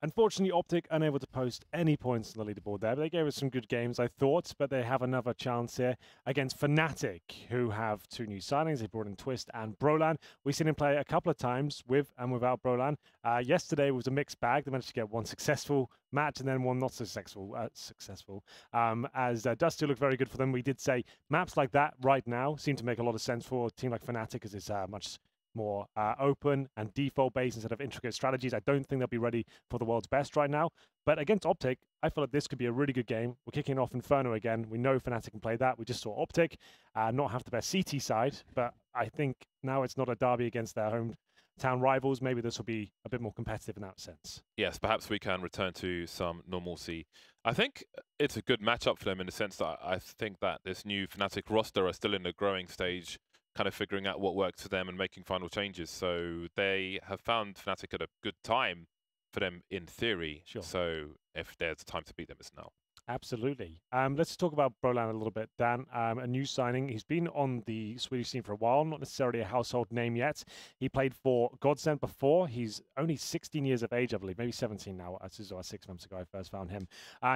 Unfortunately, Optic unable to post any points on the leaderboard there. But they gave us some good games, I thought. But they have another chance here against Fnatic, who have two new signings. They brought in Twist and Brolan. We've seen him play a couple of times with and without Brolan. Yesterday was a mixed bag. They managed to get one successful match and then one not so successful. As does still look very good for them. We did say maps like that right now seem to make a lot of sense for a team like Fnatic because it's much more open and default based instead of intricate strategies. I don't think they'll be ready for the world's best right now. But against Optic, I feel like this could be a really good game. We're kicking off Inferno again. We know Fnatic can play that. We just saw Optic not have the best CT side, but I think now it's not a derby against their hometown rivals. Maybe this will be a bit more competitive in that sense. Yes, perhaps we can return to some normalcy. I think it's a good matchup for them in the sense that I think that this new Fnatic roster are still in the growing stage, kind of figuring out what works for them and making final changes. So they have found Fnatic at a good time for them in theory. Sure. So if there's a time to beat them, it's now. Absolutely. Let's talk about Brolan a little bit, Dan. A new signing. He's been on the Swedish scene for a while, not necessarily a household name yet. He played for Godsent before. He's only 16 years of age, I believe, maybe 17 now. This is 6 months ago I first found him.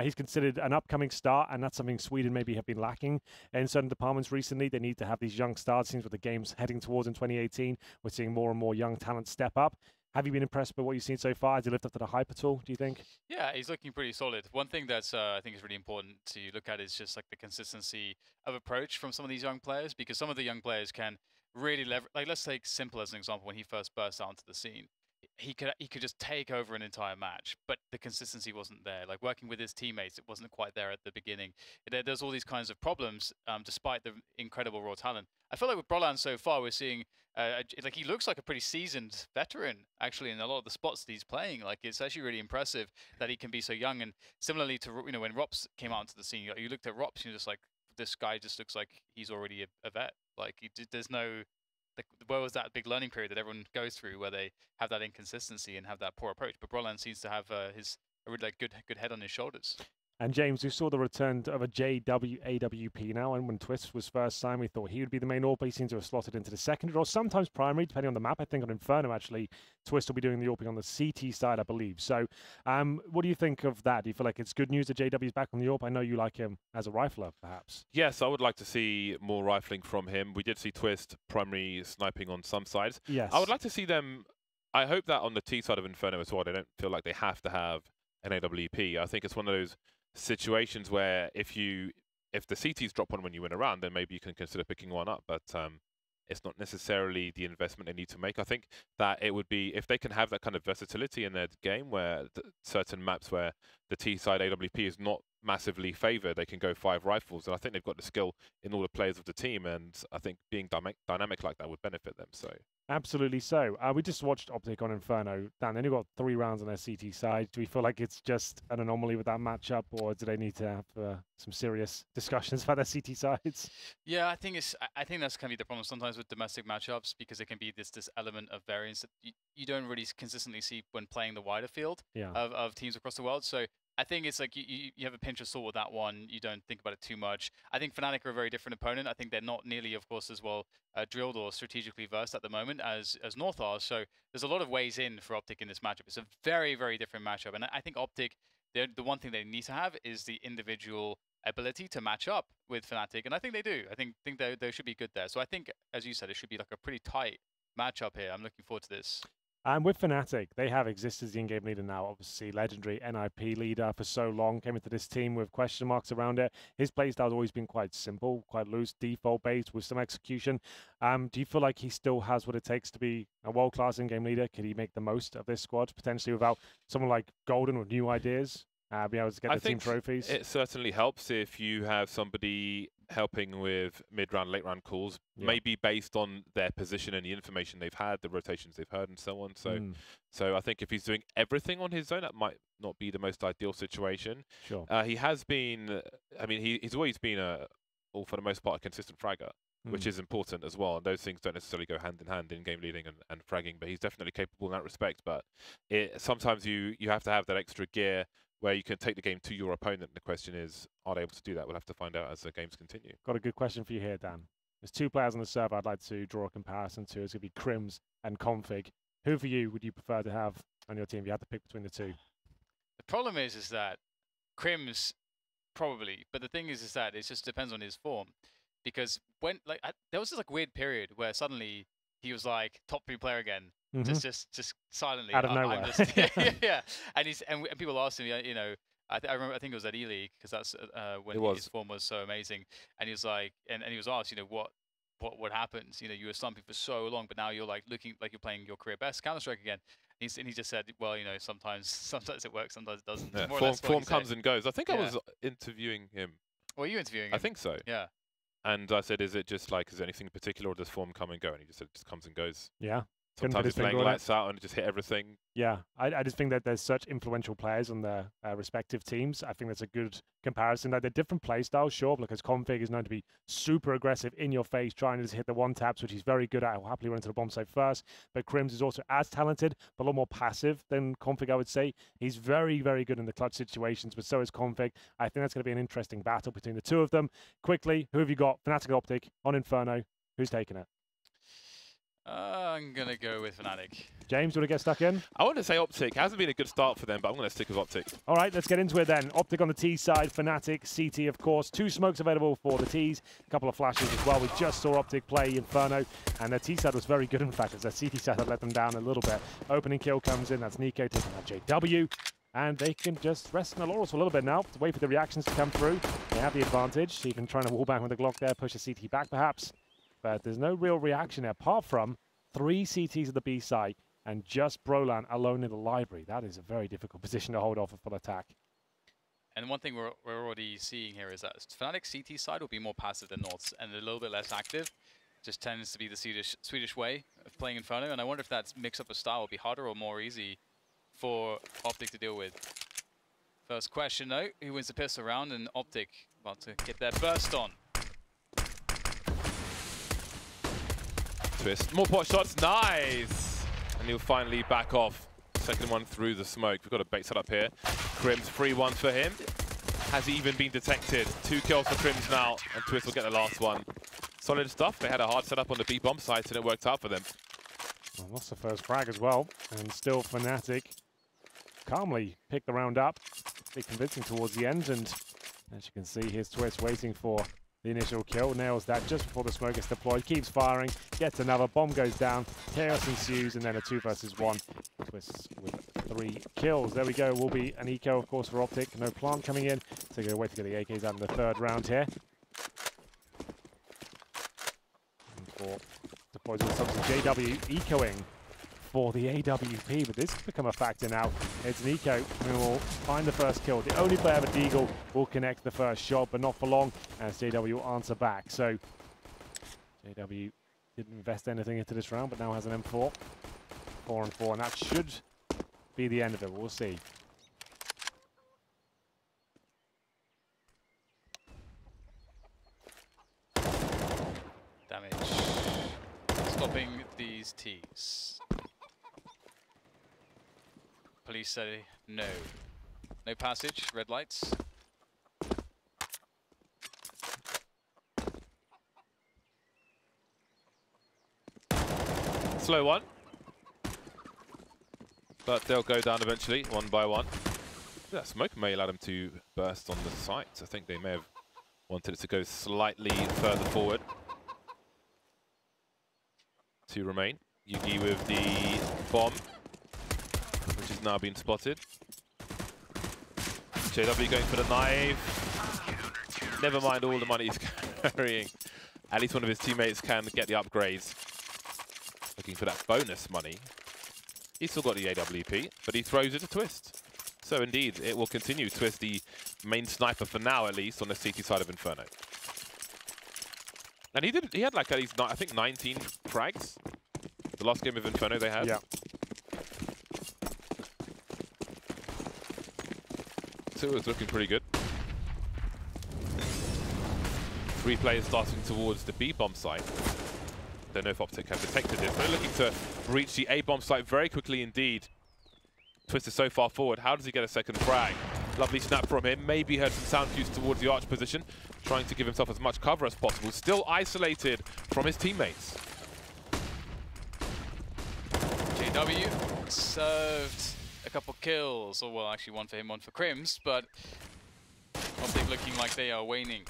He's considered an upcoming star, and that's something Sweden maybe have been lacking in certain departments recently. They need to have these young stars. Seems what the game's heading towards in 2018. We're seeing more and more young talent step up. Have you been impressed by what you've seen so far? Has he lived up to the hype at all, do you think? Yeah, he's looking pretty solid. One thing that's I think is really important to look at is just like the consistency of approach from some of these young players, because some of the young players can really leverage. Like, let's take Simple as an example. When he first burst out onto the scene, he could just take over an entire match, but the consistency wasn't there. Like working with his teammates, it wasn't quite there at the beginning. There's all these kinds of problems, despite the incredible raw talent. I feel like with Brolan so far, we're seeing like he looks like a pretty seasoned veteran actually in a lot of the spots that he's playing. Like it's actually really impressive that he can be so young. And similarly to when Rops came out into the scene, you looked at Rops and you're just like, this guy just looks like he's already a vet. Like there's no. Where was that big learning period that everyone goes through where they have that inconsistency and have that poor approach? But Brolan seems to have a really good head on his shoulders. And James, we saw the return of a JWAWP now, and when Twist was first signed, we thought he would be the main AWP. He seems to have slotted into the secondary or sometimes primary, depending on the map. I think on Inferno, actually, Twist will be doing the AWP on the CT side, I believe. So what do you think of that? Do you feel like it's good news that JW is back on the AWP? I know you like him as a rifler, perhaps. Yes, I would like to see more rifling from him. We did see Twist primary sniping on some sides. Yes. I would like to see them. I hope that on the T side of Inferno as well, they don't feel like they have to have an AWP. I think it's one of those situations where if the CTs drop one when you win a round, then maybe you can consider picking one up, but it's not necessarily the investment they need to make. I think that it would be, if they can have that kind of versatility in their game where certain maps where the T side AWP is not massively favoured, they can go 5 rifles, and I think they've got the skill in all the players of the team, and I think being dynamic like that would benefit them. So absolutely so. We just watched Optic on Inferno. Dan, they only got 3 rounds on their CT side. Do we feel like it's just an anomaly with that matchup, or do they need to have some serious discussions about their CT sides? Yeah, I think that's kind of the problem sometimes with domestic matchups, because there can be this element of variance that you don't really consistently see when playing the wider field of teams across the world. So I think it's like you have a pinch of salt with that one. You don't think about it too much. I think Fnatic are a very different opponent. I think they're not nearly, of course, as well drilled or strategically versed at the moment as North are. So there's a lot of ways in for Optic in this matchup. It's a very, very different matchup. And I think Optic, the one thing they need to have is the individual ability to match up with Fnatic. And I think they do. I think they should be good there. So I think, as you said, it should be like a pretty tight matchup here. I'm looking forward to this. And with Fnatic, they have existed as the in-game leader now, obviously legendary NIP leader for so long, came into this team with question marks around it. His playstyle has always been quite simple, quite loose, default-based with some execution. Do you feel like he still has what it takes to be a world-class in-game leader? Could he make the most of this squad, potentially without someone like Golden with new ideas? Be able to get the team trophies? It certainly helps if you have somebody helping with mid-round, late-round calls, maybe based on their position and the information they've had, the rotations they've heard, and so on. So I think if he's doing everything on his own, that might not be the most ideal situation. Sure. He has been, I mean, he's always been, for the most part, a consistent fragger, which is important as well. And those things don't necessarily go hand in hand in game leading and fragging, but he's definitely capable in that respect. But sometimes you have to have that extra gear where you can take the game to your opponent. The question is, are they able to do that? We'll have to find out as the games continue. Got a good question for you here, Dan. There's 2 players on the server I'd like to draw a comparison to. It's going to be Crims and Config. Who for you would you prefer to have on your team if you had to pick between the 2? problem is that Crim's probably, but the thing is that it just depends on his form, because when there was this like weird period where suddenly he was like top 3 player again, just silently out of nowhere. Yeah, and people asked him, you know, I think it was at E-League, because that's when his form was so amazing, and he was like, and he was asked, you know, what happens? You know, you were slumping for so long, but now you're like looking like you're playing your career best Counter-Strike again. And he just said, well, you know, sometimes it works, sometimes it doesn't. Yeah, form comes and goes. I think I was interviewing him. Were you interviewing him? I think so. Yeah. And I said, is there anything in particular, or does form come and go? And he just said, it just comes and goes. Yeah. Sometimes he's playing lights out and just hit everything. Yeah, I just think that there's such influential players on their respective teams. I think that's a good comparison. Like, they're different play styles, sure, because Config is known to be super aggressive in your face, trying to just hit the one taps, which he's very good at. He'll happily run into the bomb site first. But Crims is also as talented, but a lot more passive than Config, I would say. He's very, very good in the clutch situations, but so is Config. I think that's going to be an interesting battle between the two of them. Quickly, who have you got? Fnatic, Optic on Inferno. Who's taking it? I'm going to go with Fnatic. James, you want to get stuck in? I want to say Optic. It hasn't been a good start for them, but I'm going to stick with Optic. All right, let's get into it then. Optic on the T side, Fnatic, CT, of course. 2 smokes available for the Ts, a couple of flashes as well. We just saw Optic play Inferno, and their T side was very good, in fact, as their CT side had let them down a little bit. Opening kill comes in. That's Nico taking out JW, and they can just rest in the laurels for a little bit now to wait for the reactions to come through. They have the advantage, even trying to wall bang with the Glock there, push the CT back perhaps. But there's no real reaction there, apart from 3 CTs at the B side and just Brolan alone in the library. That is a very difficult position to hold off a full attack. And one thing we're already seeing here is that Fnatic CT side will be more passive than North's and a little bit less active. Just tends to be the Swedish way of playing Inferno. And I wonder if that mix-up of style will be harder or more easy for Optic to deal with. First question though, who wins the pistol round? And Optic about to get their burst on. Twist. More pot shots. Nice! And he'll finally back off. Second one through the smoke. We've got a bait set up here. Crims, free one for him. Has he even been detected? 2 kills for Crims now, and Twist will get the last one. Solid stuff. They had a hard setup on the B bomb site, and it worked out for them. Well, lost the first frag as well, and still Fnatic calmly picked the round up. Bit convincing towards the end, and as you can see, here's Twist waiting for the initial kill, nails that just before the smoke gets deployed, keeps firing, gets another, bomb goes down, chaos ensues, and then a 2 versus 1. Twist with 3 kills. There we go, will be an eco, of course, for Optic. No plant coming in, so they're going to wait to get the AKs out in the 3rd round here. And for deploys with subs, JW ecoing for the AWP, but this has become a factor now. It's an eco who will find the first kill. The only player but Deagle will connect the first shot, but not for long, as JW will answer back. So JW didn't invest anything into this round, but now has an M4. 4 and 4, and that should be the end of it. We'll see. Damage. Stopping these Ts. Police say no. No passage, red lights. Slow one. But they'll go down eventually, one by one. That smoke may allow them to burst on the site. I think they may have wanted it to go slightly further forward. 2 remain. Yugi with the bomb, which is now being spotted. JW going for the knife. Never mind all the money he's carrying. At least one of his teammates can get the upgrades. Looking for that bonus money. He's still got the AWP, but he throws it to Twist. So indeed, it will continue. Twist, the main sniper for now, at least, on the CT side of Inferno. And he had like at least, I think, 19 frags. The last game of Inferno they had. Yeah. So it was looking pretty good. 3 players starting towards the B bomb site. Don't know if Optic have detected it. They're looking to breach the A bomb site very quickly indeed. Twist is so far forward. How does he get a second frag? Lovely snap from him. Maybe heard some sound cues towards the arch position, trying to give himself as much cover as possible. Still isolated from his teammates. JW served a couple kills, or well, actually one for him, one for Crims, but Optic looking like they are waning.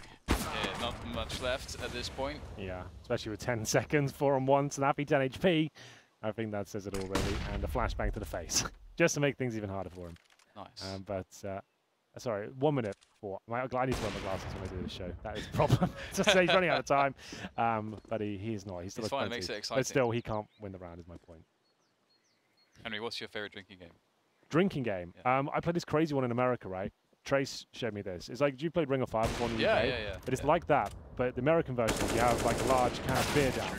Not much left at this point. Yeah, especially with 10 seconds, 4-on-1, snappy 10 HP. I think that says it all really, and a flashbang to the face, just to make things even harder for him. Nice. Sorry, 1 minute before. I need to wear my glasses when I do this show. That is a problem. Just say he's running out of time, but he is not. He's still fine. It makes it exciting. But still, he can't win the round. Is my point. Henry, what's your favorite drinking game? Drinking game. Yeah. I played this crazy one in America, right? Trace showed me this. It's like, you played Ring of Fire before in the UK? Yeah. But it's like that, but the American version is you have like a large can of beer down,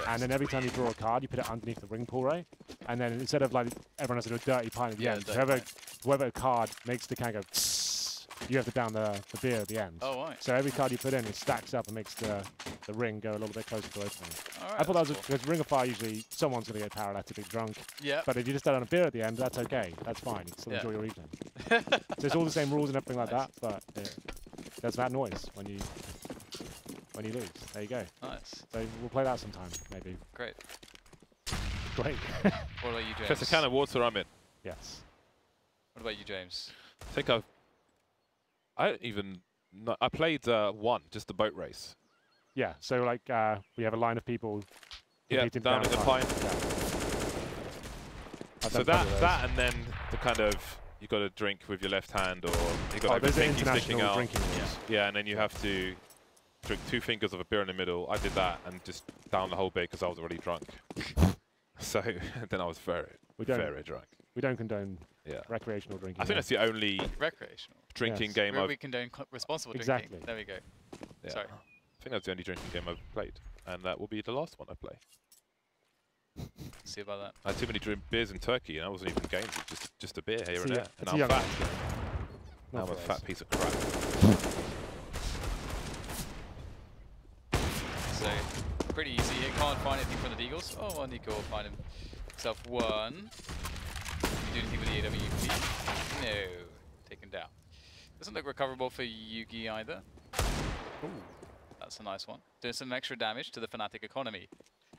and then every time you draw a card, you put it underneath the ring pool, right? And then instead of like everyone has a dirty pint at the end, whoever card makes the can go, you have to down the beer at the end. Oh, right. So every card you put in, it stacks up and makes the ring go a little bit closer to opening. All right, I thought that was cool. because Ring of Fire usually someone's going to get paralytically drunk. Yeah. But if you just add on a beer at the end, that's okay. That's fine. You can still enjoy your evening. So it's all the same rules and everything like that, but there's that noise when you lose. There you go. Nice. So we'll play that sometime, maybe. Great. Great. What about you, James? Just a can of water, I'm in. Yes. What about you, James? I think I don't even know. I played one, just the boat race. Yeah, so like we have a line of people competing down in the pine. Yeah. So that and then the kind of, you got to drink with your left hand, or you got there's a an pinky sticking international out. drinking rules. Yeah, and then you have to drink 2 fingers of a beer in the middle. I did that and just down the whole beer because I was already drunk. So then I was very drunk. We don't condone recreational drinking. I think that's the only recreational drinking game we condone responsible drinking. There we go. Yeah. Sorry. I think that's the only drinking game I've played, and that will be the last one I play. See about that. I had too many beers in Turkey, and I wasn't even games. It was just a beer here and there. And I'm fat. fat. Now I'm a fat piece of crap. So pretty easy. He can't find anything from the Deagles. Oh, well, Nico will find himself one. Can you do anything with the AWP? No. Taken down. Doesn't look recoverable for Yugi either. Ooh. That's a nice one. Doing some extra damage to the Fnatic economy.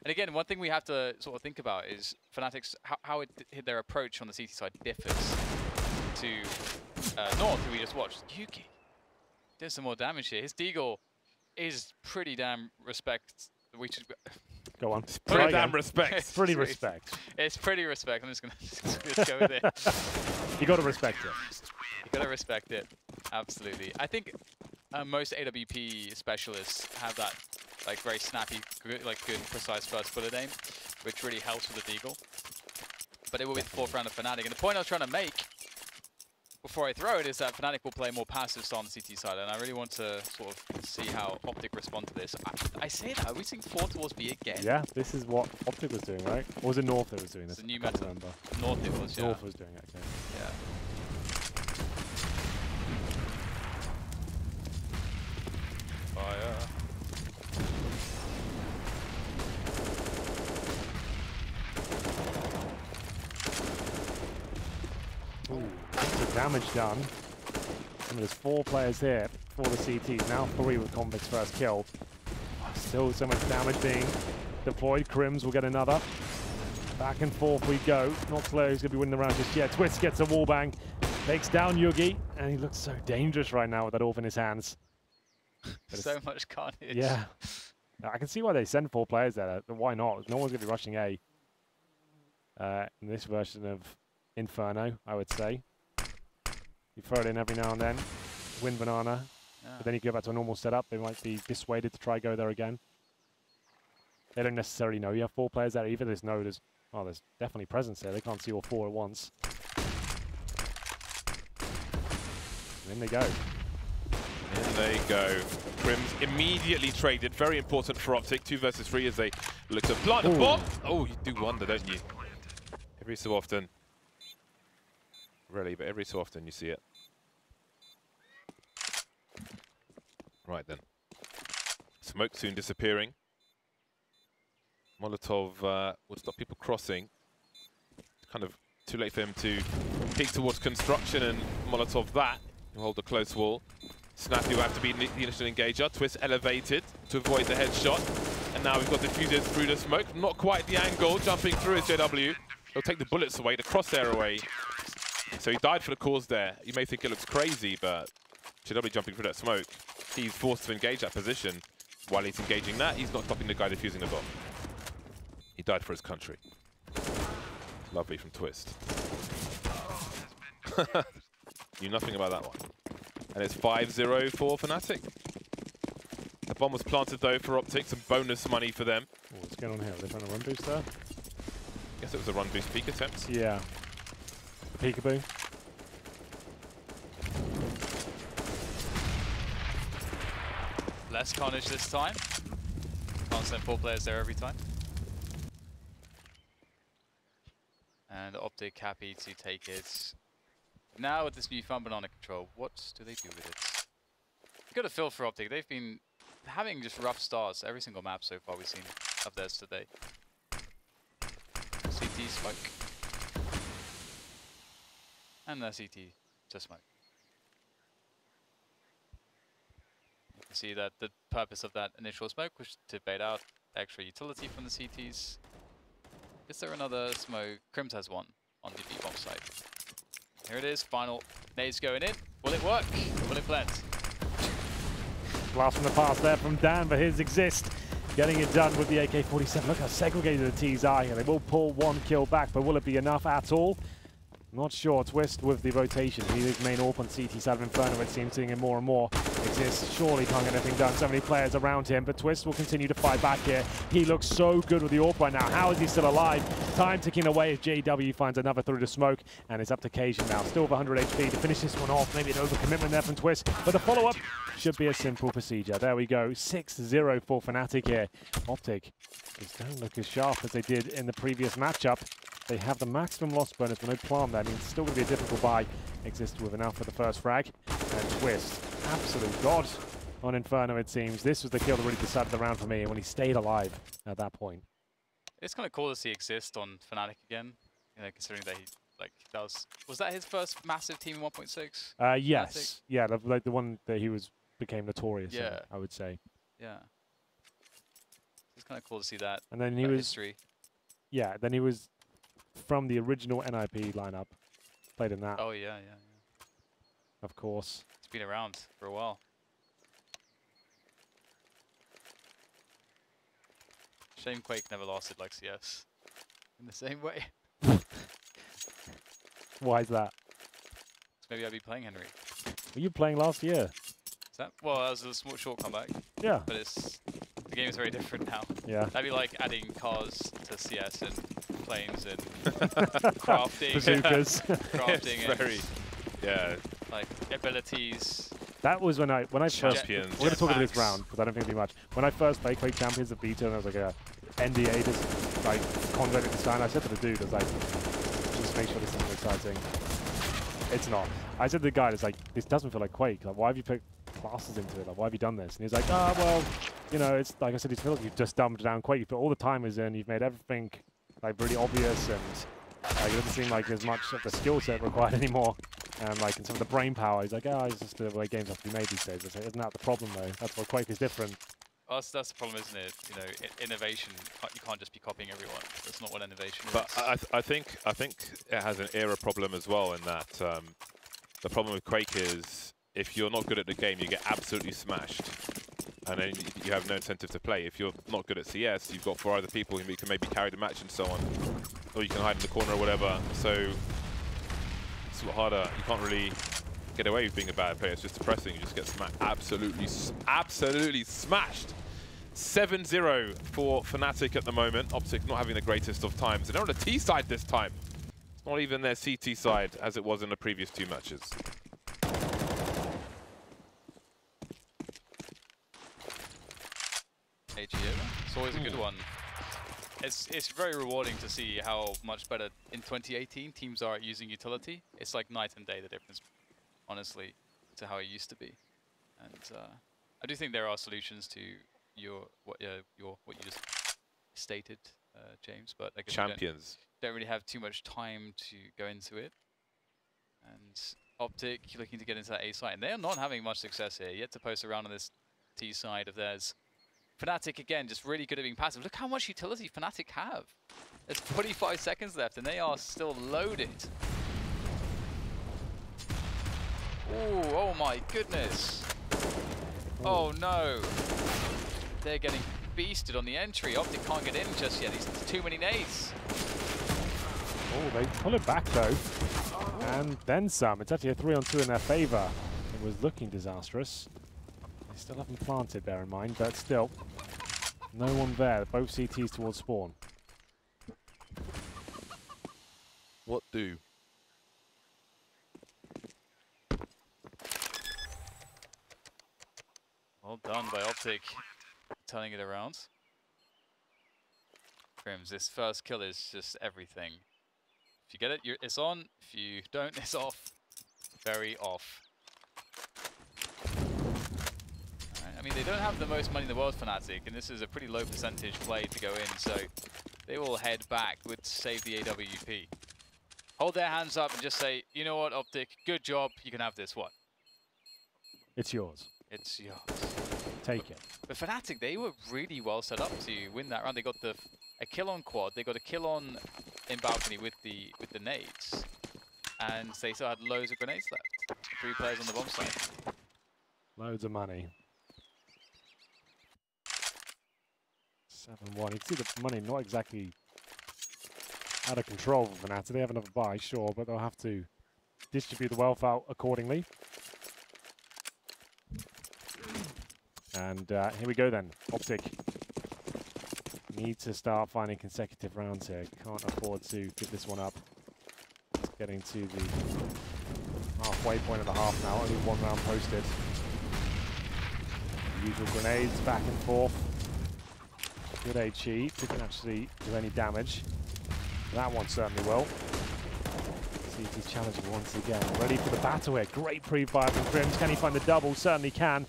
And again, one thing we have to sort of think about is Fnatic's how their approach on the CT side differs to North, who we just watched. Yugi does some more damage here. His Deagle is pretty damn respect. We should go on. Pretty damn respect. It's pretty respect. It's pretty respect. I'm just gonna go with it. You got to respect it. You got to respect it. Absolutely. I think most AWP specialists have that like very snappy, good, precise first bullet aim, which really helps with the Deagle. But it will be the 4th round of Fnatic. And the point I was trying to make before I throw it is that Fnatic will play more passive style on the CT side, and I really want to sort of see how Optic respond to this. I say that, are we seeing 4 towards B again? Yeah, this is what Optic was doing, right? Or was it North that was doing this? It's a new meta. North it was, yeah. North was doing it, okay. Yeah. Fire. Ooh, the damage done. And there's 4 players here for the CTs. Now 3 with Convict's first kill. Still so much damage being deployed. Crims will get another. Back and forth we go. Not clear who's going to be winning the round just yet. Twist gets a wallbang. Takes down Yugi. And he looks so dangerous right now with that AWP in his hands. So much carnage. Yeah. I can see why they send 4 players there. Why not? No one's going to be rushing A. In this version of Inferno, I would say. You throw it in every now and then, win banana, but then you go back to a normal setup. They might be dissuaded to try go there again. They don't necessarily know you have 4 players there either. There's definitely presence there. They can't see all 4 at once. And in they go. In they go. Crims immediately traded. Very important for Optic. 2 versus 3 as they look to plant a bomb. Oh, you do wonder, don't you? Every so often. Really, but every so often you see it. Right then. Smoke soon disappearing. Molotov would stop people crossing. Kind of too late for him to peek towards construction, and Molotov that. He'll hold a close wall. Snappy will have to be the initial engager. Twist elevated to avoid the headshot. And now we've got diffusers through the smoke. Not quite the angle. Jumping through is JW. He'll take the bullets away, the crosshair away. So he died for the cause there. You may think it looks crazy, but JW jumping through that smoke, he's forced to engage that position. While he's engaging that, he's not stopping the guy defusing the bomb. He died for his country. Lovely from Twist. Knew nothing about that one. And it's 5-0 for Fnatic. The bomb was planted though for Optic, some bonus money for them. Oh, what's going on here? Are they trying to run boost there? Guess it was a run boost peek attempt. Yeah. The peekaboo. Less carnage this time. Can't send 4 players there every time. And Optic happy to take it. Now with this newfound banana control, what do they do with it? You got a feel for Optic. They've been having just rough starts every single map so far we've seen of theirs today. CT smoke. And their CT to smoke. You can see that the purpose of that initial smoke was to bait out extra utility from the CTs. Is there another smoke? Crims has one on the B-bomb side. Here it is, final nades going in. Will it work? Will it blend? Blast from the past there from Dan, but his exist. Getting it done with the AK-47. Look how segregated the T's are here. They will pull 1 kill back, but will it be enough at all? Not sure. Twist with the rotation. He is main AWP on CT side of Inferno. It seems seeing him more and more. Exists. Surely can't get anything done. So many players around him, but Twist will continue to fight back here. He looks so good with the AWP right now. How is he still alive? Time ticking away as JW finds another through to smoke, and it's up to Cajun now. Still with 100 HP to finish this one off. Maybe an overcommitment there from Twist, but the follow-up should be a simple procedure. There we go. 6-0 for Fnatic here. Optic just don't look as sharp as they did in the previous matchup. They have the maximum loss bonus, but no plan there. I mean, it's still going to be a difficult buy. Exists with enough for the first frag. And Twist, absolute god on Inferno, it seems. This was the kill that really decided the round for me, and when he stayed alive at that point. It's kind of cool to see Exist on Fnatic again, you know, considering that he does. Was that his first massive team in 1.6? Yes. Fnatic? Yeah, like the one that he became notorious in, Yeah. I would say. Yeah. It's kind of cool to see that. And then he was history. Yeah, then he was from the original NIP lineup. Played in that. Oh yeah. Of course. It's been around for a while. Shame Quake never lasted like CS in the same way. Why is that? So maybe I'd be playing Henry. Were you playing last year? Is that? Well, that was a small short comeback. Yeah. But the game is very different now. Yeah. That'd be like adding cars to CS and planes and crafting. Bazookas. Crafting and very, yeah. like abilities. That was when I first. Champions. We're going to talk about this Jetpacks. round because I don't think it'll be much. When I first played Quake Champions of Beta, and I was like a NDA, just like converted to sign. I said to the dude, I was like, just make sure this isn't exciting. It's not. I said to the guy, it's like, this doesn't feel like Quake. Like, why have you put classes into it? Like, why have you done this? And he's like, oh, well, you know, it's like I said, it's feels like you've just dumbed down Quake. You put all the timers in, you've made everything like really obvious, and like, it doesn't seem like there's much of the skill set required anymore. And like in some of the brain power, he's like, oh, it's just the way games have to be made these days. I say, isn't that the problem though? That's why Quake is different. Well, that's the problem, isn't it? You know, innovation. You can't just be copying everyone. That's not what innovation is. But I think it has an era problem as well in that the problem with Quake is if you're not good at the game, you get absolutely smashed. And then you have no incentive to play. If you're not good at CS, you've got 4 other people who can maybe carry the match and so on. Or you can hide in the corner or whatever. So it's a lot harder. You can't really get away with being a bad player. It's just depressing. You just get smashed. Absolutely smashed. 7-0 for Fnatic at the moment. Optic not having the greatest of times. And they're on the T side this time. It's not even their CT side as it was in the previous 2 matches. It's always a good one. It's very rewarding to see how much better in 2018 teams are at using utility. It's like night and day, the difference, honestly, to how it used to be. And I do think there are solutions to what you just stated, James. But I guess Champions. don't really have too much time to go into it. And Optic looking to get into that A side, and they're not having much success here. Yet to post around on this T side of theirs. Fnatic again, just really good at being passive. Look how much utility Fnatic have. There's 45 seconds left, and they are still loaded. Ooh, oh my goodness. Oh no. They're getting beasted on the entry. Optic can't get in just yet. He's too many nades. Oh, they pull it back though. And then some. It's actually a 3-on-2 in their favor. It was looking disastrous. They still haven't planted, bear in mind, but still. No one there. Both CTs towards spawn. What do? Well done by Optic, turning it around. Crims, this first kill is just everything. If you get it, it's on. If you don't, it's off. Very off. Right, I mean, they don't have the most money in the world, Fnatic, and this is a pretty low percentage play to go in, so they will head back with save the AWP. Hold their hands up and just say, you know what, Optic, good job, you can have this one. It's yours. It's yours. Take it. But Fnatic, they were really well set up to win that round. They got a kill on quad, they got a kill on in balcony with the nades, and they still had loads of grenades left. 3 players on the bomb site. Loads of money. 7-1. You can see the money not exactly out of control for Fnatic. They have another buy, sure, but they'll have to distribute the wealth out accordingly. And here we go then. Optic need to start finding consecutive rounds here. Can't afford to give this one up. It's getting to the halfway point of the half now. Only 1 round posted. Usual grenades back and forth. Good HE. Didn't actually do any damage. That one certainly will. CT's challenging once again. Ready for the battle here. Great pre-fire from Crims. Can he find the double? Certainly can.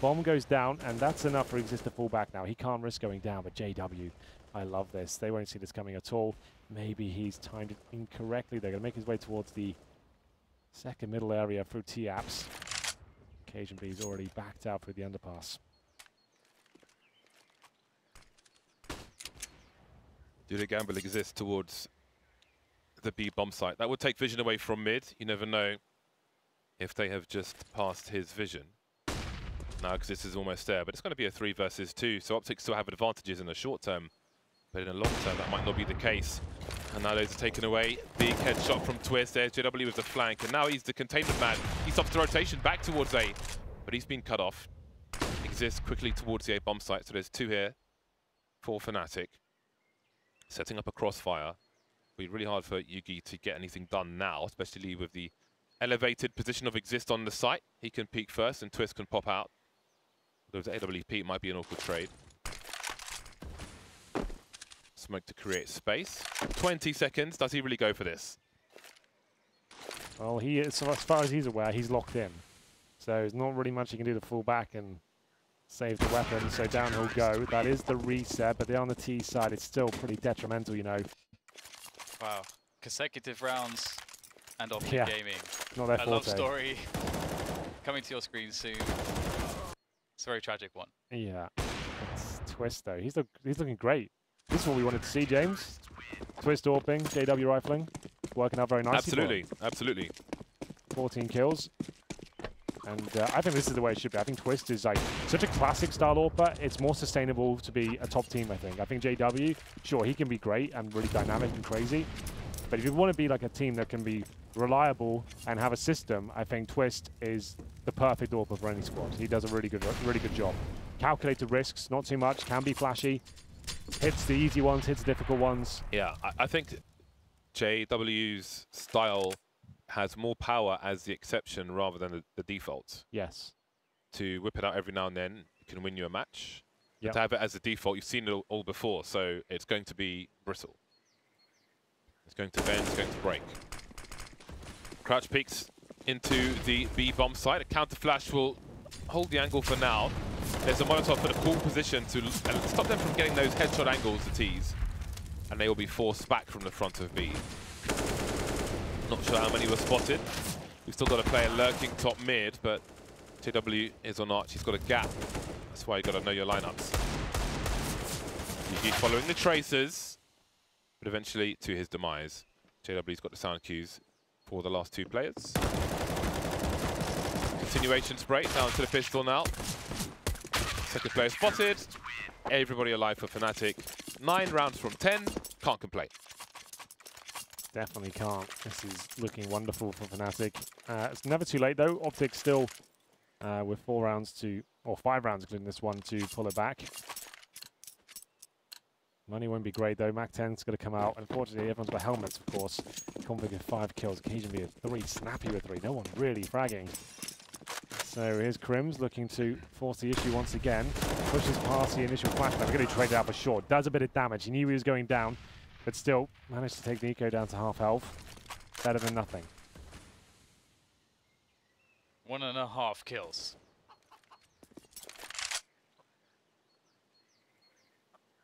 Bomb goes down, and that's enough for Exist to fall back now. He can't risk going down, but JW, I love this. They won't see this coming at all. Maybe he's timed it incorrectly. They're going to make his way towards the second middle area through T-Apps. Cajun B's already backed out through the underpass. Do the gamble exist towards the B bomb site? That would take vision away from mid. You never know if they have just passed his vision. Now, because this is almost there, but it's going to be a 3 versus 2, so Optic still have advantages in the short term, but in the long term, that might not be the case. And now those are taken away. Big headshot from Twist. There's JW with the flank, and now he's the containment man. He stops the rotation back towards A, but he's been cut off. Exists quickly towards the A bomb site, so there's 2 here for Fnatic. Setting up a crossfire. It'll be really hard for Yugi to get anything done now, especially with the elevated position of Exist on the site. He can peek first, and Twist can pop out. Goes to AWP, it might be an awkward trade. Smoke to create space. 20 seconds, does he really go for this? Well, he is, so as far as he's aware, he's locked in. So there's not really much he can do to fall back and save the weapon, so down he'll go. That is the reset, but they're on the T side. It's still pretty detrimental, you know. Wow. Consecutive rounds and Optic Gaming. Not their forte. Love story. Coming to your screen soon. It's a very tragic one. Yeah. It's Twist, though. He's looking great. This is what we wanted to see, James. Twist AWPing, JW rifling. Working out very nicely. Absolutely, absolutely. 14 kills. And I think this is the way it should be. I think Twist is like such a classic style AWPer. It's more sustainable to be a top team, I think. I think JW, sure, he can be great and really dynamic and crazy. But if you want to be like a team that can be reliable and have a system, I think Twist is the perfect AWPer for any squad. He does a really good job. Calculated risks, not too much, can be flashy. Hits the easy ones, hits the difficult ones. Yeah, I think JW's style has more power as the exception rather than the default. Yes. To whip it out every now and then, it can win you a match. Yep. But to have it as a default, you've seen it all before, so it's going to be brittle. It's going to bend, it's going to break. Crouch peeks into the B bomb site. A counter flash will hold the angle for now. There's a Molotov for the cool position to stop them from getting those headshot angles, the T's. And they will be forced back from the front of B. Not sure how many were spotted. We've still got a player lurking top mid, but JW is on arch. He's got a gap. That's why you've got to know your lineups. He's following the tracers, but eventually to his demise. JW's got the sound cues for the last 2 players. Continuation spray down to the pistol now. Second player spotted. Everybody alive for Fnatic. 9 rounds from 10. Can't complain. Definitely can't. This is looking wonderful for Fnatic. It's never too late though. Optic still with 4 rounds to, or 5 rounds including this one, to pull it back. Money won't be great though. Mac 10's going to come out. Unfortunately, everyone's got helmets, of course. Config with 5 kills, occasionally a 3. Snappy with 3. No one really fragging. So here's Crims looking to force the issue once again. Pushes past the initial flashback. We're going to trade it out for short. Does a bit of damage. He knew he was going down, but still managed to take Nico down to half health. Better than nothing. 1.5 kills.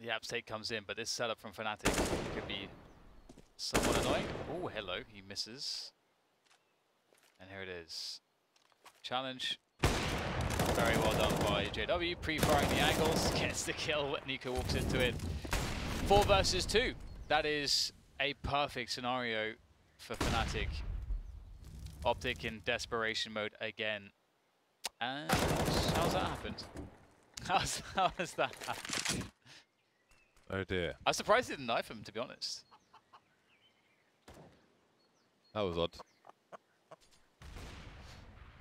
The uptake comes in, but this setup from Fnatic could be somewhat annoying. Oh, hello, he misses. And here it is. Challenge. Very well done by JW, pre-firing the angles, gets the kill, Nico walks into it. 4 versus 2. That is a perfect scenario for Fnatic. Optic in desperation mode again. And how's that happened? How has that happened? Oh dear. I'm surprised he didn't knife him, to be honest. That was odd.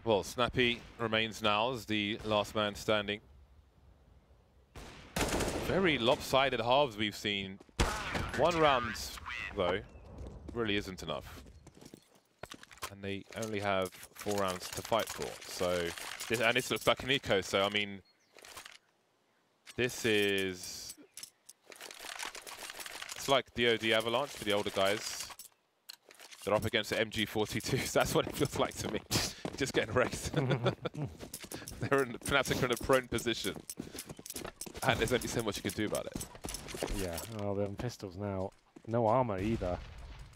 Well, Snappy remains now as the last man standing. Very lopsided halves we've seen. 1 round, though, really isn't enough. And they only have 4 rounds to fight for. So, and this looks like an eco, so I mean, this is... It's like DoD Avalanche for the older guys. They're up against the MG42s. That's what it feels like to me. Just getting wrecked. Fnatic are in a prone position. And there's only so much you can do about it. Yeah, well, they're on pistols now. No armor either.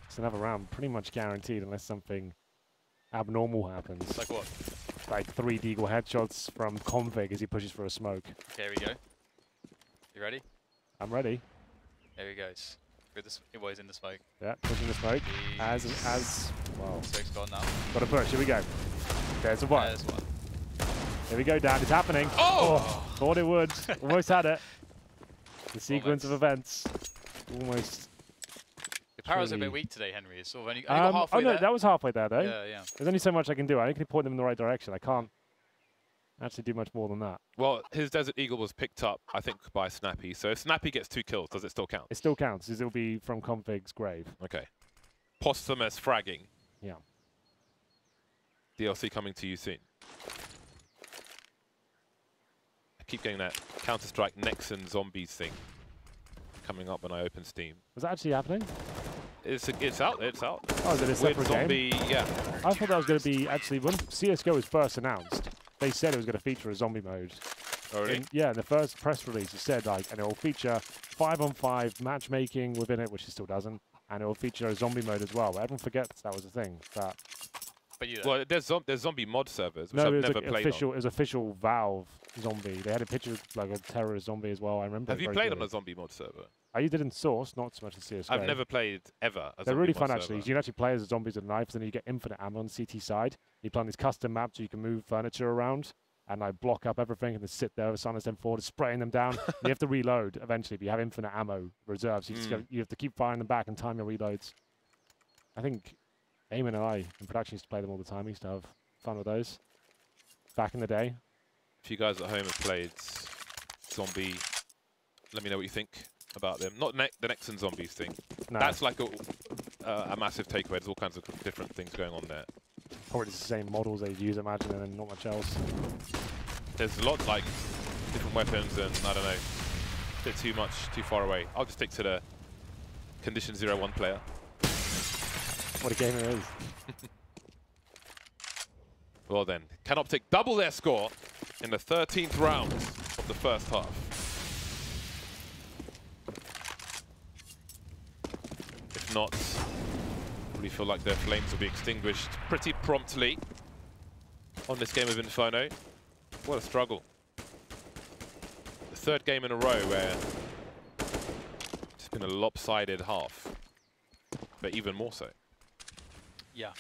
It's another round pretty much guaranteed unless something abnormal happens. Like what? Like 3 deagle headshots from Config as he pushes for a smoke. Okay, here we go. You ready? I'm ready. There he goes. It was in the smoke. Yeah, pushing the smoke. As well. Smoke's gone now. Got a push. Here we go. There's a one. There's one. Here we go, Dad. It's happening. Oh! Thought it would. Almost had it. The sequence of events. Almost. The power's a Truly. bit weak today, Henry. It's sort of only got halfway oh no, there. that was halfway there though. Yeah, yeah. There's only so much I can do. I can point them in the right direction. I can't actually do much more than that. Well, his Desert Eagle was picked up, I think, by Snappy. So if Snappy gets 2 kills, does it still count? It still counts, as it'll be from Config's grave. Okay. Posthumous fragging. Yeah. DLC coming to you soon. I keep getting that Counter-Strike Nexon Zombies thing coming up when I open Steam. Was that actually happening? It's out there, it's out. Oh, is it a separate Weird zombie, game? yeah. I thought that was going to be, actually, when CSGO was first announced, they said it was going to feature a zombie mode. Oh, really? Yeah, in the first press release, it said, like, and it will feature 5-on-5 matchmaking within it, which it still doesn't, and it will feature a zombie mode as well. But everyone forgets that was a thing. But well, there's zombie mod servers, which no, I've it was never played official. on. It was official Valve zombie. They had a picture of like a terrorist zombie as well. I remember. Have you played on a zombie mod server? I did in Source, not so much in CSGO. I've never played ever. They're really fun actually. You can actually play as zombies with knives, and then you get infinite ammo on the CT side. You play on these custom maps, so you can move furniture around and like block up everything, and then sit there with silence them forward, spraying them down. You have to reload eventually, but you have infinite ammo reserves. You have to keep firing them back and time your reloads. I think Eamon and I in production used to play them all the time. We used to have fun with those back in the day. If you guys at home have played Zombie, let me know what you think about them. Not the Nexon Zombies thing. No. That's like a massive takeaway. There's all kinds of different things going on there. Probably the same models they use, imagine, and then not much else. There's a lot like different weapons and I don't know, a bit too much, too far away. I'll just stick to the Condition 01 player. What a game it is. Well then, can Optic double their score in the 13th round of the first half? If not, I really feel like their flames will be extinguished pretty promptly on this game of Inferno. What a struggle. The 3rd game in a row where it's been a lopsided half, but even more so. Yeah,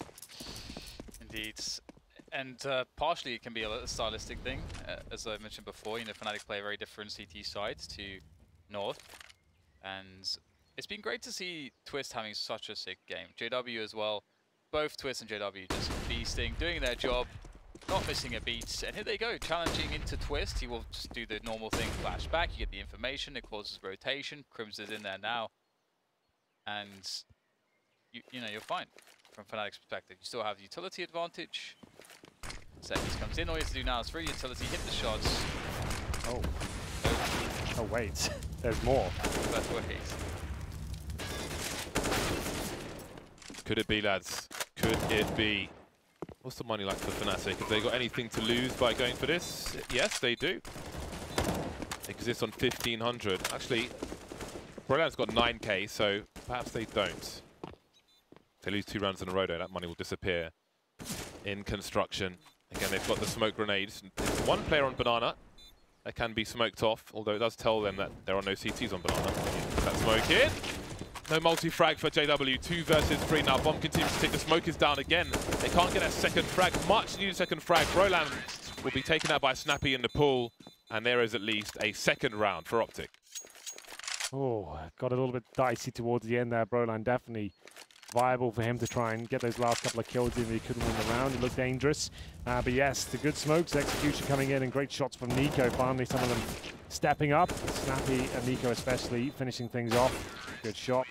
indeed. And partially it can be a stylistic thing. As I mentioned before, you know, Fnatic play a very different CT side to North. And it's been great to see Twist having such a sick game. JW as well. Both Twist and JW just feasting, doing their job, not missing a beat. And here they go, challenging into Twist. He will just do the normal thing, flash back, you get the information, it causes rotation. Crims is in there now. And, you know, you're fine from Fnatic's perspective. You still have the utility advantage. Seconds comes in, all you have to do now is through utility, hit the shots. Oh. Oh, wait. There's more. That's what it is. Could it be, lads? Could it be? What's the money like for Fnatic? Have they got anything to lose by going for this? Yes, they do. Exists on 1,500. Actually, Brilliant's got 9k, so perhaps they don't. If they lose 2 rounds in a row, though, that money will disappear in construction. Again, they've got the smoke grenades. There's one player on Banana that can be smoked off, although it does tell them that there are no CTs on Banana. Put that smoke in. No multi-frag for JW, 2 versus 3 now. Bomb continues to tick, the smoke is down again. They can't get a second frag, much needed second frag. Roland will be taken out by Snappy in the pool, and there is at least a second round for Optic. Oh, got a little bit dicey towards the end there. Broline definitely viable for him to try and get those last couple of kills in. He couldn't win the round. It looked dangerous. But yes, the good smokes, execution coming in, and great shots from Nico. Finally, some of them stepping up. Snappy and Nico especially finishing things off. Good shot.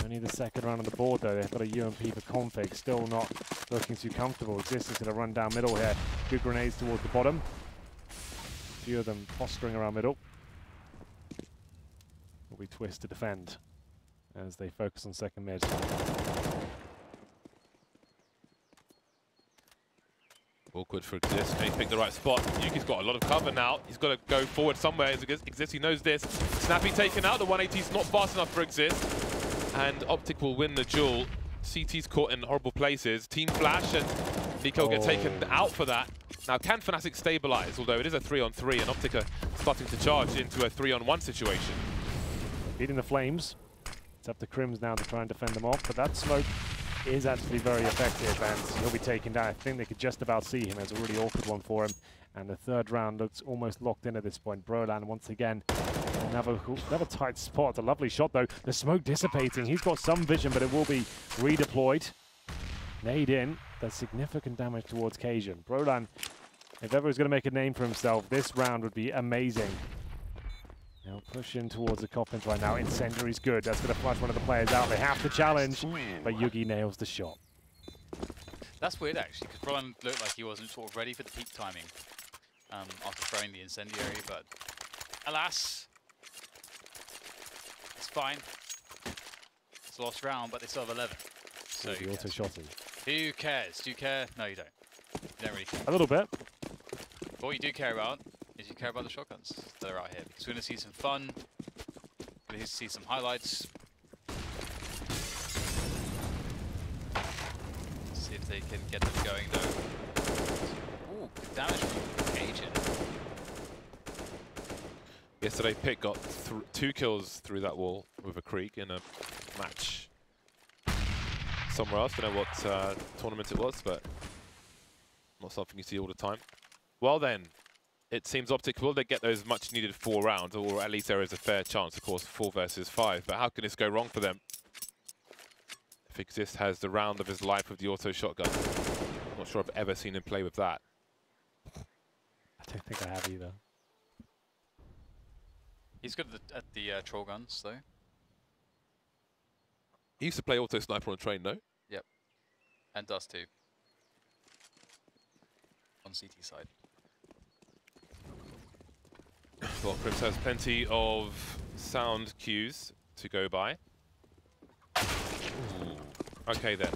Only the second round on the board though. They've got a UMP for config. Still not looking too comfortable. Existence going to run down middle here. Good grenades towards the bottom. A few of them posturing around middle. Will be Twist to defend as they focus on second mid. Awkward for Exist. Can he pick the right spot? Yuki's got a lot of cover now. He's got to go forward somewhere. Exist, he knows this. Snappy taken out. The 180's not fast enough for Exist. And Optic will win the duel. CT's caught in horrible places. Team flash, and Nico will get taken out for that. Now, can Fnatic stabilize? Although it is a 3-on-3, and Optic are starting to charge into a 3-on-1 situation. Beating the Flames. It's up to Crims now to try and defend them off, but that smoke is actually very effective, and he'll be taken down. I think they could just about see him. It's a really awkward one for him, and the third round looks almost locked in at this point. Brolan once again, another tight spot. A lovely shot though. The smoke dissipating. He's got some vision, but it will be redeployed. Nade in. Does significant damage towards Cajun. Brolan, if ever he's going to make a name for himself, this round would be amazing. They'll push in towards the coffins right now. Incendiary's good. That's going to flush one of the players out. They have to challenge, but Yugi nails the shot. That's weird, actually, because Brian looked like he wasn't sort of ready for the peak timing after throwing the Incendiary, but alas, it's fine. It's a lost round, but they still have 11. So the auto shotting. Who cares? Do you care? No, you don't. You don't really care. A little bit. What you do care about is you care about the shotguns that are out here, because we're going to see some fun, we're going to see some highlights. See if they can get them going though. Ooh, good damage from Cajun. Yesterday, Pitt got 2 kills through that wall with a Creek in a match somewhere else. Don't know what tournament it was, but not something you see all the time. Well then, it seems Optic will they get those much needed 4 rounds, or at least there is a fair chance, of course, 4 versus 5. But how can this go wrong for them? If Exist has the round of his life with the auto shotgun. Not sure I've ever seen him play with that. I don't think I have either. He's good at the troll guns, though. He used to play auto sniper on train, no? Yep. And does too. On CT side. Well, Crims has plenty of sound cues to go by. Ooh. Okay then.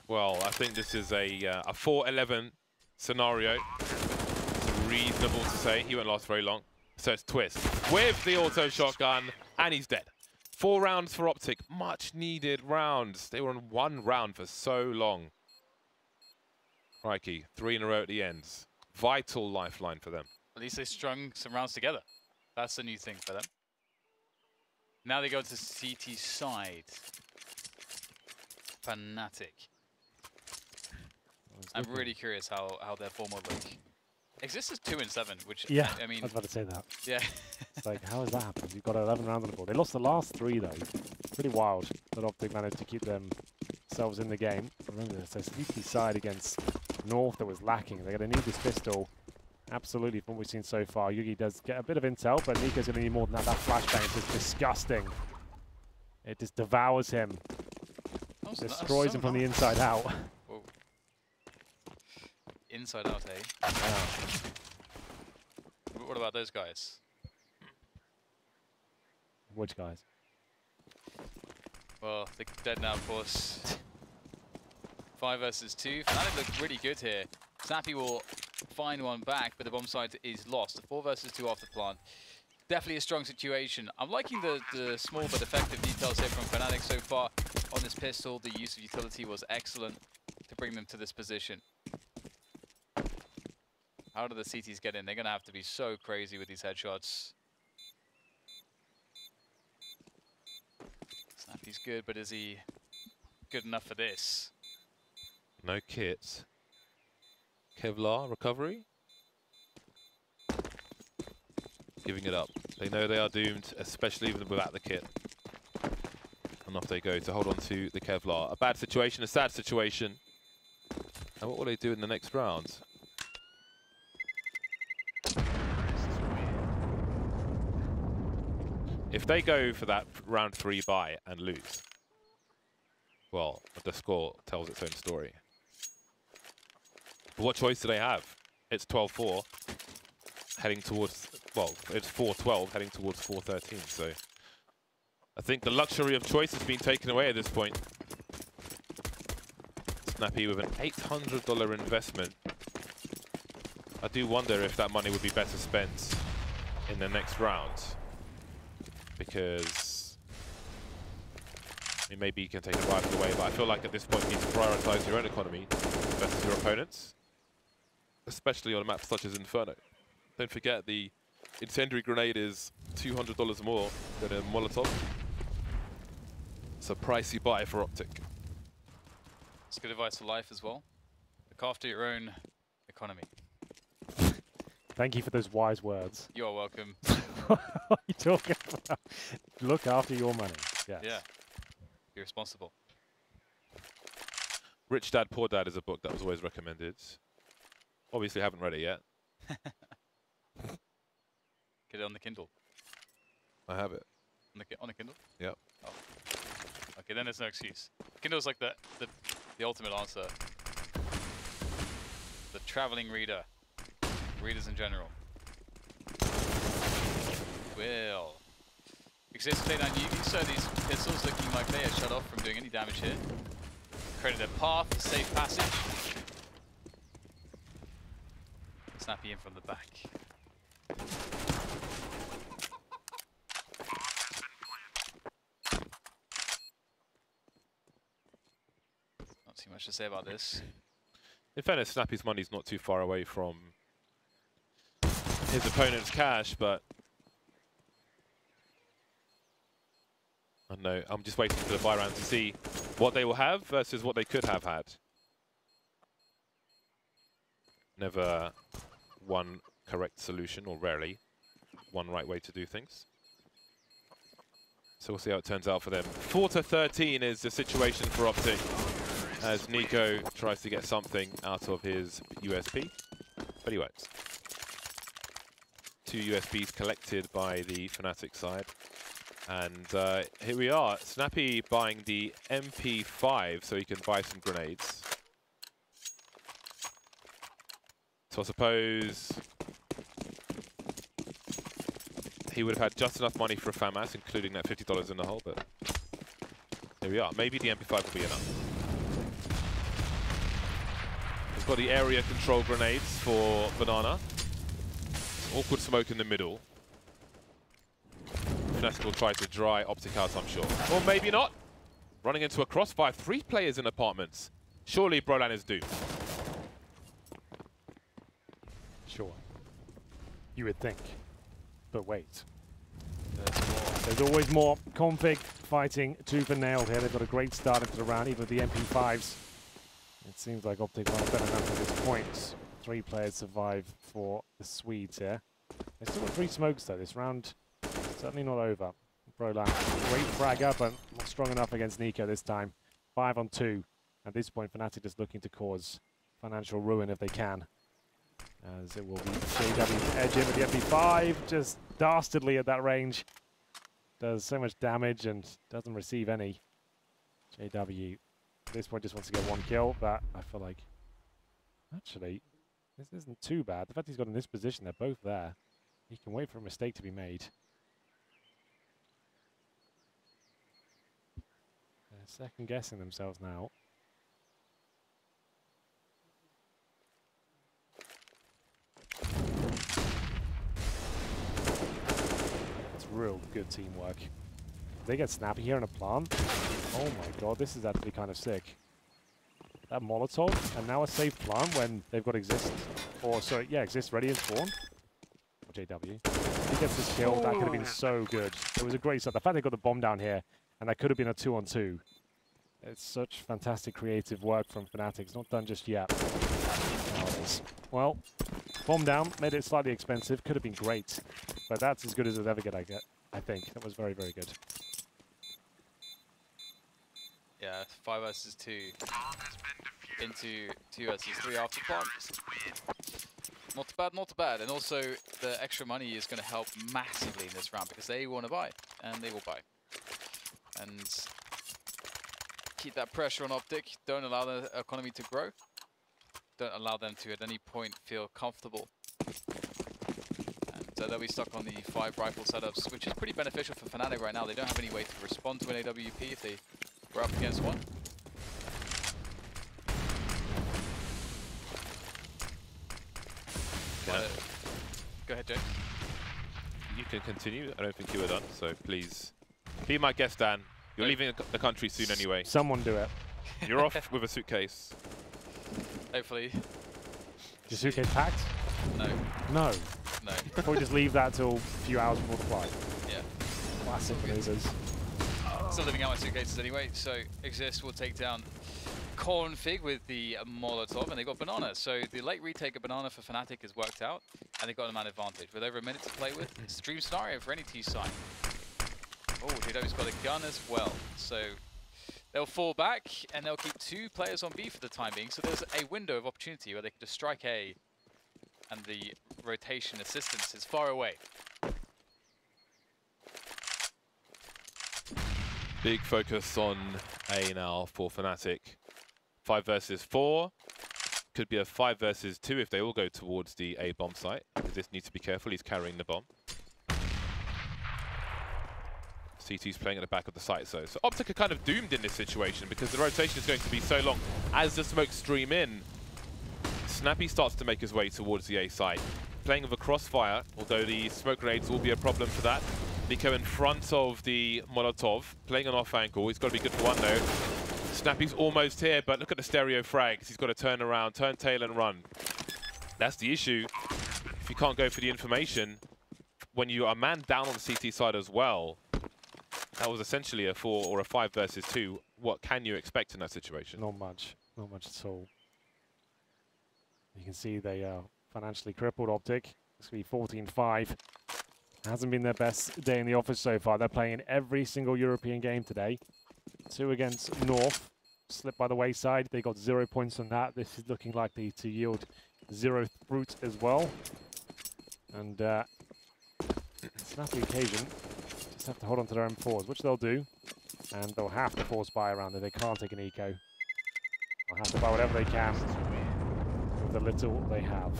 Well, I think this is a 4-11 scenario. It's reasonable to say. He won't last very long. So it's Twist with the auto shotgun, and he's dead. 4 rounds for Optic. Much needed rounds. They were on 1 round for so long. Crikey, 3 in a row at the ends. Vital lifeline for them. At least they strung some rounds together. That's the new thing for them. Now they go to CT side. Fnatic. I'm really curious how their form will look. ECS is 2-7, which yeah, I mean, I was about to say that. yeah. It's like, how has that happened? You've got 11 rounds on the board. They lost the last 3 though. Pretty wild that Optic managed to keep themselves in the game. Remember, it's a sneaky side against North that was lacking. They're going to need this pistol. Absolutely, from what we've seen so far. Yugi does get a bit of intel, but Nico's going to need more than that. That flashbang is just disgusting. It just devours him. Destroys him from the inside out. Whoa. Inside out, eh? Yeah. What about those guys? Which guys? Well, they're dead now, of course. 5 versus 2. Fnatic look really good here. Snappy will find one back, but the bomb site is lost. 4 versus 2 off the plant. Definitely a strong situation. I'm liking the small but effective details here from Fnatic so far on this pistol. The use of utility was excellent to bring them to this position. How do the CTs get in? They're going to have to be so crazy with these headshots. Snappy's good, but is he good enough for this? No kits. Kevlar recovery. Giving it up. They know they are doomed, especially even without the kit. And off they go to hold on to the Kevlar. A bad situation, a sad situation. And what will they do in the next round? If they go for that round 3 bye and lose, well, the score tells its own story. But what choice do they have? It's 12-4, heading towards, well, it's 4-12, heading towards 4-13. So I think the luxury of choice has been taken away at this point. Snappy with an $800 investment. I do wonder if that money would be better spent in the next round. Because I mean, maybe you can take a rifle away, but I feel like at this point you need to prioritize your own economy versus your opponents, especially on a map such as Inferno. Don't forget the incendiary grenade is $200 more than a Molotov. It's a pricey buy for Optic. It's good advice for life as well. Look after your own economy. Thank you for those wise words. You are welcome. What are you talking about? Look after your money. Yes. Yeah. Be responsible. Rich Dad, Poor Dad is a book that was always recommended. Obviously haven't read it yet. Get it on the Kindle. I have it. On the Kindle? Yep. Oh. Okay, then there's no excuse. Kindle's like the ultimate answer. The traveling reader. Readers in general. Well. ECS played on Yugi, so these pistols looking like they are shut off from doing any damage here. Created a path, a safe passage. Snappy in from the back. Not too much to say about this. In fairness, Snappy's money's not too far away from his opponent's cash, but I don't know. I'm just waiting for the buy round to see what they will have versus what they could have had. Never one correct solution, or rarely one right way to do things. So we'll see how it turns out for them. 4-13 is the situation for Optic as Nico tries to get something out of his USP, but he won't. 2 USPs collected by the Fnatic side. And here we are, Snappy buying the MP5 so he can buy some grenades. So I suppose he would have had just enough money for a FAMAS, including that $50 in the hole, but here we are. Maybe the MP5 will be enough. We've got the area control grenades for Banana. Awkward smoke in the middle. Fnatic will try to dry Optic out, I'm sure. Or maybe not. Running into a crossfire. 3 players in apartments. Surely Brolan is doomed. Sure. You would think. But wait. There's more. There's always more. Config fighting tooth and nail here. They've got a great start into the round, even with the MP5s. It seems like Optic are better enough at this point. 3 players survive for the Swedes here. They still got 3 smokes though. This round certainly not over. Brolan, great fragger, but not strong enough against Nico this time. 5 on 2. At this point, Fnatic just looking to cause financial ruin if they can. As it will be JW edge in with the FP5, just dastardly at that range. Does so much damage and doesn't receive any. JW at this point just wants to get 1 kill, but I feel like actually this isn't too bad. The fact he's got in this position, they're both there. He can wait for a mistake to be made. They're second guessing themselves now. It's real good teamwork. They get snappy here in a plant. Oh my god, this is actually kind of sick. That Molotov, and now a safe plant when they've got Exist. Or, sorry, yeah, Exist ready and spawn. Or JW. If he gets this kill, that could have been so good. It was a great start. The fact they got the bomb down here, and that could have been a 2-on-2. It's such fantastic creative work from Fnatic. It's not done just yet. Nowadays. Well, bomb down, made it slightly expensive. Could have been great. But that's as good as it'll ever get, I think. That was very, very good. Yeah, 5 versus 2 into 2 versus 3 after plant. Not too bad, not too bad. And also, the extra money is going to help massively in this round because they want to buy, and they will buy. And keep that pressure on Optic. Don't allow the economy to grow. Don't allow them to, at any point, feel comfortable. And they'll be stuck on the 5 rifle setups, which is pretty beneficial for Fnatic right now. They don't have any way to respond to an AWP if they were up against one. Yeah. Go ahead, Jake. You can continue. I don't think you were done, so please be my guest, Dan. You're leaving the country soon anyway. Someone do it. You're off with a suitcase. Hopefully. Your suitcase packed? No. No. No. Or we just leave that till a few hours before the flight. Yeah. Classic losers. Still living out my suitcases anyway, so Exist will take down Config with the Molotov, and they got Banana. So the late retake of Banana for Fnatic has worked out, and they've got a man advantage. With over a minute to play with, it's a dream scenario for any T side. Oh, JW's got a gun as well. So they'll fall back, and they'll keep 2 players on B for the time being. So there's a window of opportunity where they can just strike A, and the rotation assistance is far away. Big focus on A now for Fnatic. 5 versus 4. Could be a 5 versus 2 if they all go towards the A bomb site. This needs to be careful, he's carrying the bomb. CT's playing at the back of the site, so Optic are kind of doomed in this situation because the rotation is going to be so long. As the smokes stream in, Snappy starts to make his way towards the A site. Playing with a crossfire, although the smoke grenades will be a problem for that. Nico in front of the Molotov, playing on off ankle. He's got to be good for 1 though. Snappy's almost here, but look at the stereo frags. He's got to turn around, turn tail and run. That's the issue. If you can't go for the information, when you are man down on the CT side as well, that was essentially a 4 or a 5 versus 2. What can you expect in that situation? Not much. Not much at all. You can see they are financially crippled, Optic. It's going to be 14-5. Hasn't been their best day in the office so far. They're playing in every single European game today. 2 against North. Slipped by the wayside. They got 0 points on that. This is looking likely to yield 0 fruit as well. And snappy occasion. Just have to hold on to their M4s, which they'll do. And they'll have to force buy around it. They can't take an eco. They'll have to buy whatever they can with the little they have.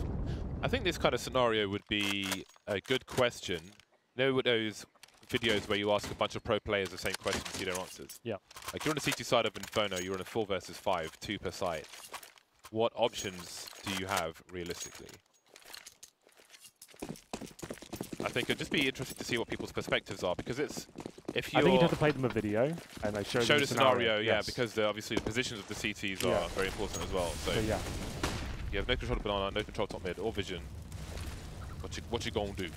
I think this kind of scenario would be a good question. You know those videos where you ask a bunch of pro players the same question and see their answers? Yeah. Like you're on the CT side of Inferno, you're on a 4 versus 5, 2 per side. What options do you have realistically? I think it'd just be interesting to see what people's perspectives are because it's if you. I think you'd have to play them a video and they show the scenario, yeah, yes. because obviously the positions of the CTs are very important as well. So yeah. You have no control Banana, no control top mid or vision. What you gonna do?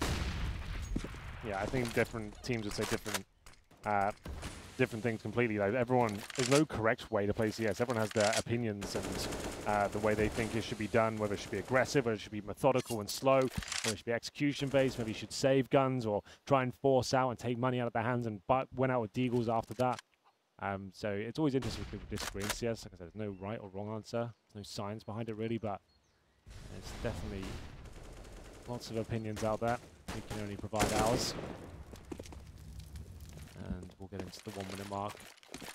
Yeah, I think different teams would say different different things completely. Like there's no correct way to play CS. Everyone has their opinions and the way they think it should be done, whether it should be aggressive, whether it should be methodical and slow, whether it should be execution-based, maybe you should save guns or try and force out and take money out of their hands and win out with deagles after that. So it's always interesting when people disagree in CS. Like I said, there's no right or wrong answer. There's no science behind it really, but there's definitely lots of opinions out there. We can only provide ours. And we'll get into the 1 minute mark.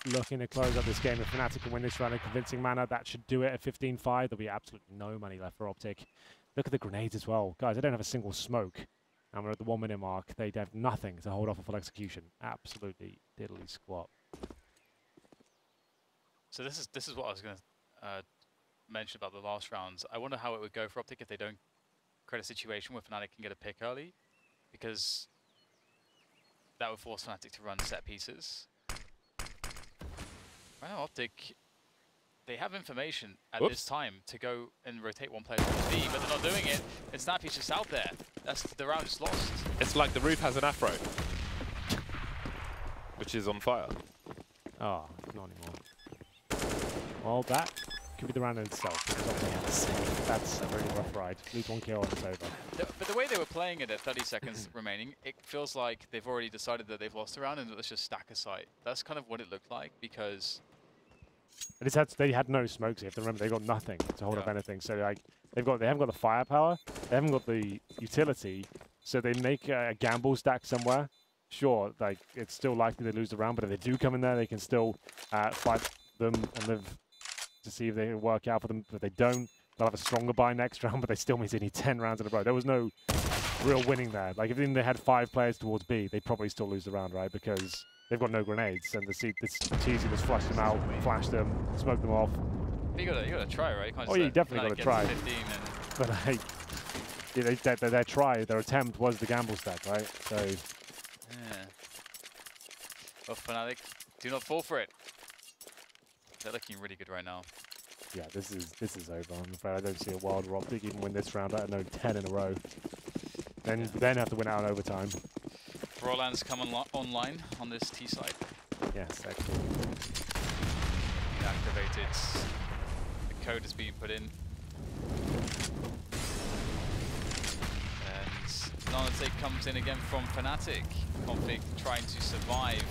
Looking to close up this game. If Fnatic can win this round in a convincing manner, that should do it at 15-5. There'll be absolutely no money left for Optic. Look at the grenades as well. Guys, they don't have a single smoke. And we're at the 1 minute mark. They'd have nothing to hold off a full execution. Absolutely diddly squat. So this is what I was going to mention about the last rounds. I wonder how it would go for Optic if they don't create a situation where Fnatic can get a pick early, because that would force Fnatic to run set pieces. Right now, Optic, they have information at this time to go and rotate one player towards B, but they're not doing it, and Snappy's just out there. The round is lost. It's like the roof has an afro, which is on fire. Oh, not anymore. Well, that could be the round in itself, because Optic had to save. That's a really rough ride. Lose 1 kill and it's over. But the way they were playing it at 30 seconds remaining, it feels like they've already decided that they've lost the round and let's just stack a site. That's kind of what it looked like, because they had no smokes. You have to remember they got nothing to hold up anything. So like they haven't got the firepower, they haven't got the utility. So they make a gamble stack somewhere. Sure, like it's still likely they lose the round, but if they do come in there, they can still fight them and live to see if they work out for them. But if they don't, they'll have a stronger buy next round. But they still means they need 10 rounds in a row. There was no real winning there. Like if they had 5 players towards B, they'd probably still lose the round, right? Because they've got no grenades, and the TZ just flashed them out, flashed them, smoked them off. You gotta try, right? You can't you definitely gotta try. 15 but their attempt was the gamble stack, right? So yeah. Well, Fnatic, do not fall for it. They're looking really good right now. Yeah, this is over. I'm afraid I don't see a world where Optic even win this round. I don't know, 10 in a row. Then have to win out in overtime. Roland's come online on this T side. Yes, excellent. Deactivated. The code is being put in. And Nanotech comes in again from Fnatic. Config trying to survive.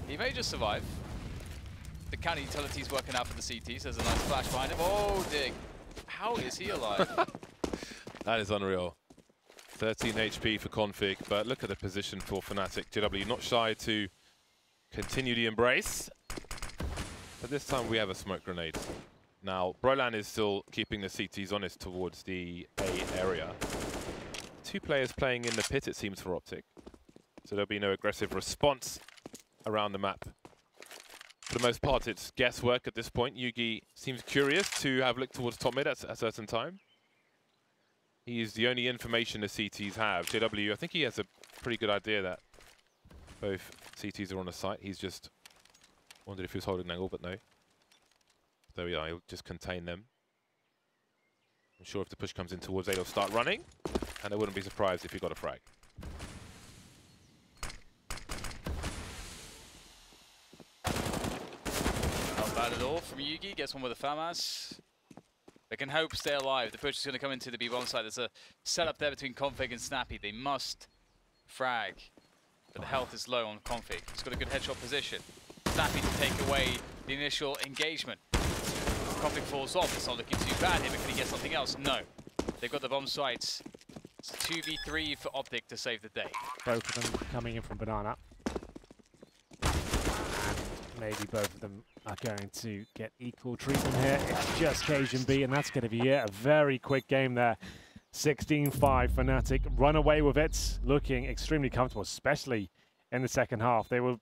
He may just survive. The counter utility's working out for the CTs. There's a nice flash behind him. Oh, Dig. How is he alive? That is unreal. 13 HP for Config, but look at the position for Fnatic. JW not shy to continue the embrace. But this time we have a smoke grenade. Now, Brolan is still keeping the CTs honest towards the A area. 2 players playing in the pit, it seems, for Optic. So there'll be no aggressive response around the map. For the most part, it's guesswork at this point. Yugi seems curious to have looked towards top mid at a certain time. He is the only information the CTs have. JW, I think he has a pretty good idea that both CTs are on the site. He's just wondered if he was holding an angle, but no. There we are, he'll just contain them. I'm sure if the push comes in towards A, they'll start running, and I wouldn't be surprised if he got a frag. Not bad at all from Yugi, gets one with a FAMAS. They can hope stay alive. The push is going to come into the B-bomb side. There's a setup there between Config and Snappy. They must frag, but the health is low on Config. He's got a good headshot position. Snappy to take away the initial engagement. Config falls off. It's not looking too bad here, but can he get something else? No. They've got the bomb sites. It's a 2v3 for Optic to save the day. Both of them coming in from Banana. Maybe both of them are going to get equal treatment here. It's just Cajun B, and that's going to be it. A very quick game there. 16-5 Fnatic run away with it, looking extremely comfortable, especially in the second half. They were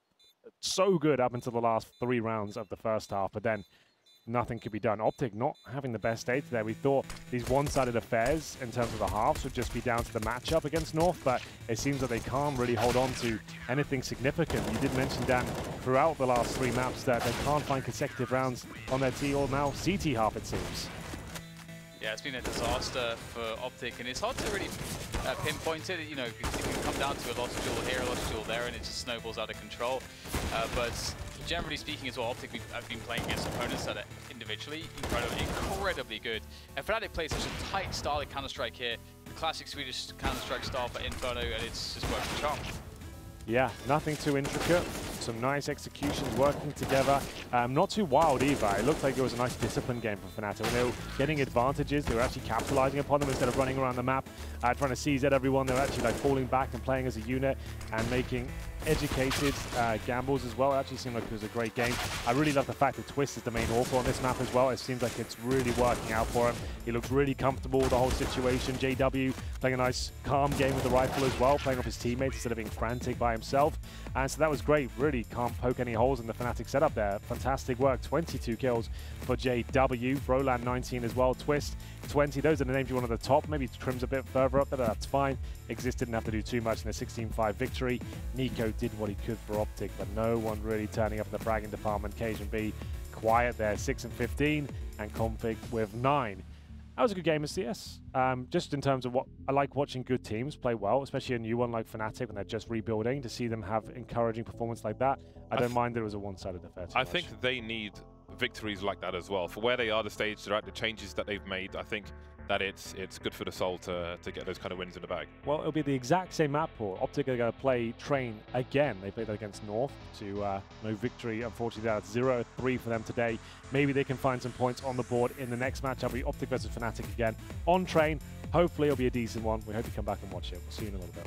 so good up until the last 3 rounds of the first half, but then nothing could be done. Optic not having the best data there. We thought these one-sided affairs in terms of the halves would just be down to the matchup against North, but it seems that they can't really hold on to anything significant. You did mention, Dan, throughout the last 3 maps that they can't find consecutive rounds on their T or now CT half, it seems. Yeah, it's been a disaster for Optic, and it's hard to really pinpoint it. You know, it can come down to a lost jewel here, a lost jewel there, and it just snowballs out of control. But generally speaking as well, Optic have been playing against opponents that are individually incredibly good. And Fnatic plays such a tight style of Counter-Strike here, the classic Swedish Counter-Strike style for Inferno, and it's just worked a charm. Yeah, nothing too intricate. Some nice executions working together. Not too wild either. It looked like it was a nice disciplined game for Fnatic. When they were getting advantages, they were actually capitalizing upon them instead of running around the map, trying to seize at everyone. They were actually like falling back and playing as a unit and making educated gambles as well. It actually seemed like it was a great game. I really love the fact that Twist is the main author on this map as well. It seems like it's really working out for him. He looks really comfortable with the whole situation. JW playing a nice calm game with the rifle as well, playing off his teammates instead of being frantic by himself. And so that was great. Really can't poke any holes in the Fnatic setup there. Fantastic work. 22 kills for JW. Brolan 19 as well. Twist 20. Those are the names you want at the top. Maybe Trim's a bit further up, but that's fine. Exist didn't have to do too much in a 16-5 victory. Nico did what he could for Optic, but no one really turning up in the fragging department. Cajun B quiet there, 6 and 15, and Config with 9. That was a good game of CS. Just in terms of what I like watching good teams play well, especially a new one like Fnatic when they're just rebuilding, to see them have encouraging performance like that. I don't mind that it was a one-sided affair. I think they need victories like that as well. For where they are, the stage they're at, the changes that they've made, I think that it's good for the soul to get those kind of wins in the bag. Well, it'll be the exact same map pool. Optic are going to play Train again. They played that against North to no victory. Unfortunately, that's 0-3 for them today. Maybe they can find some points on the board in the next match. It'll be Optic versus Fnatic again on Train. Hopefully, it'll be a decent one. We hope you come back and watch it. We'll see you in a little bit.